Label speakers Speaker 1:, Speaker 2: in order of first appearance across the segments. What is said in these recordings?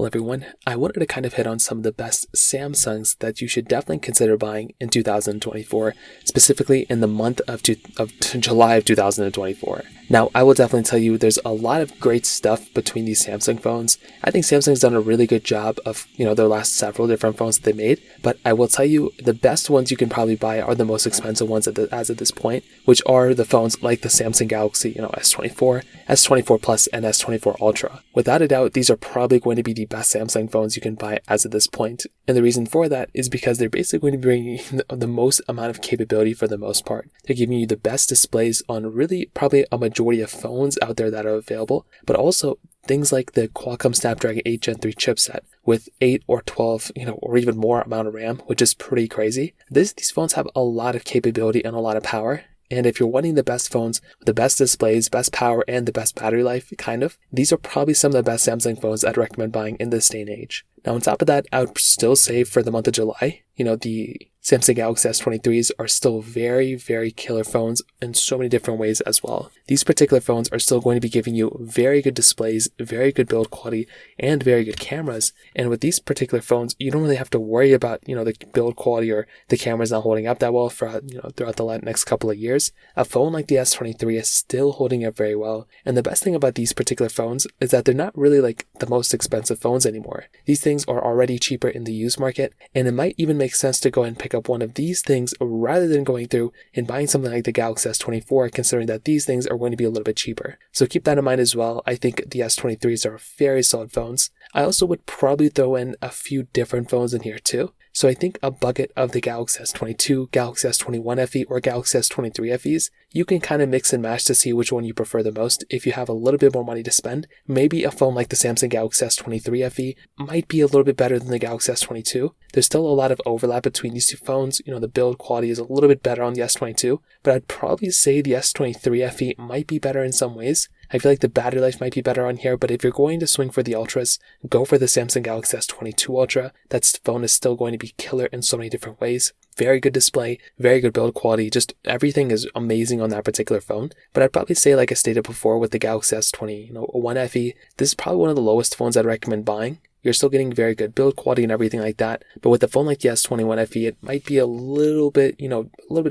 Speaker 1: Well, everyone, I wanted to kind of hit on some of the best Samsungs that you should definitely consider buying in 2024, specifically in the month of July of 2024. Now, I will definitely tell you there's a lot of great stuff between these Samsung phones. I think Samsung's done a really good job of, their last several different phones that they made, but I will tell you the best ones you can probably buy are the most expensive ones as of this point, which are the phones like the Samsung Galaxy, S24, S24 Plus, and S24 Ultra. Without a doubt, these are probably going to be the best Samsung phones you can buy as of this point. And the reason for that is because they're basically going to be bringing the most amount of capability for the most part. They're giving you the best displays on really probably a majority of phones out there that are available, but also things like the Qualcomm Snapdragon 8 Gen 3 chipset with 8 or 12, or even more amount of RAM, which is pretty crazy. These phones have a lot of capability and a lot of power. And if you're wanting the best phones, the best displays, best power, and the best battery life, these are probably some of the best Samsung phones I'd recommend buying in this day and age. Now, on top of that, I would still say for the month of July, the Samsung Galaxy S23s are still very, very killer phones in so many different ways as well. These particular phones are still going to be giving you very good displays, very good build quality, and very good cameras. And with these particular phones, you don't really have to worry about, the build quality or the cameras not holding up that well for, throughout the next couple of years. A phone like the S23 is still holding up very well. And the best thing about these particular phones is that they're not really like the most expensive phones anymore. These things are already cheaper in the used market, and it might even make sense to go and pick up one of these things rather than going through and buying something like the Galaxy S24, considering that these things are going to be a little bit cheaper. So keep that in mind as well. I think the S23s are very solid phones. I also would probably throw in a few different phones in here too. So I think a bucket of the Galaxy S22, Galaxy S21 FE, or Galaxy S23 FEs, you can kind of mix and match to see which one you prefer the most. If you have a little bit more money to spend, maybe a phone like the Samsung Galaxy S23 FE might be a little bit better than the Galaxy S22. There's still a lot of overlap between these two phones. The build quality is a little bit better on the S22, but I'd probably say the S23 FE might be better in some ways. I feel like the battery life might be better on here, but if you're going to swing for the Ultras, go for the Samsung Galaxy S22 Ultra. That phone is still going to be killer in so many different ways. Very good display, very good build quality, just everything is amazing on that particular phone. But I'd probably say, like I stated before with the Galaxy S21 FE, this is probably one of the lowest phones I'd recommend buying. You're still getting very good build quality and everything like that. But with a phone like the S21 FE, it might be a little bit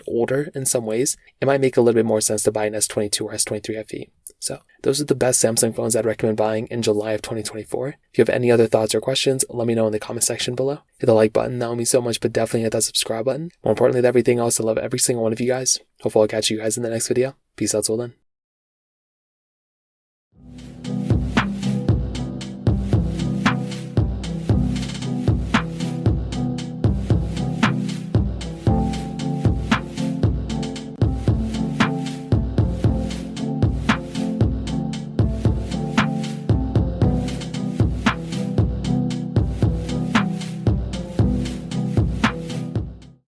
Speaker 1: older in some ways. It might make a little bit more sense to buy an S22 or S23 FE. So those are the best Samsung phones I'd recommend buying in July of 2024. If you have any other thoughts or questions, let me know in the comment section below. Hit the like button, that would mean so much, but definitely hit that subscribe button. More importantly than everything else, I love every single one of you guys. Hopefully I'll catch you guys in the next video. Peace out till then.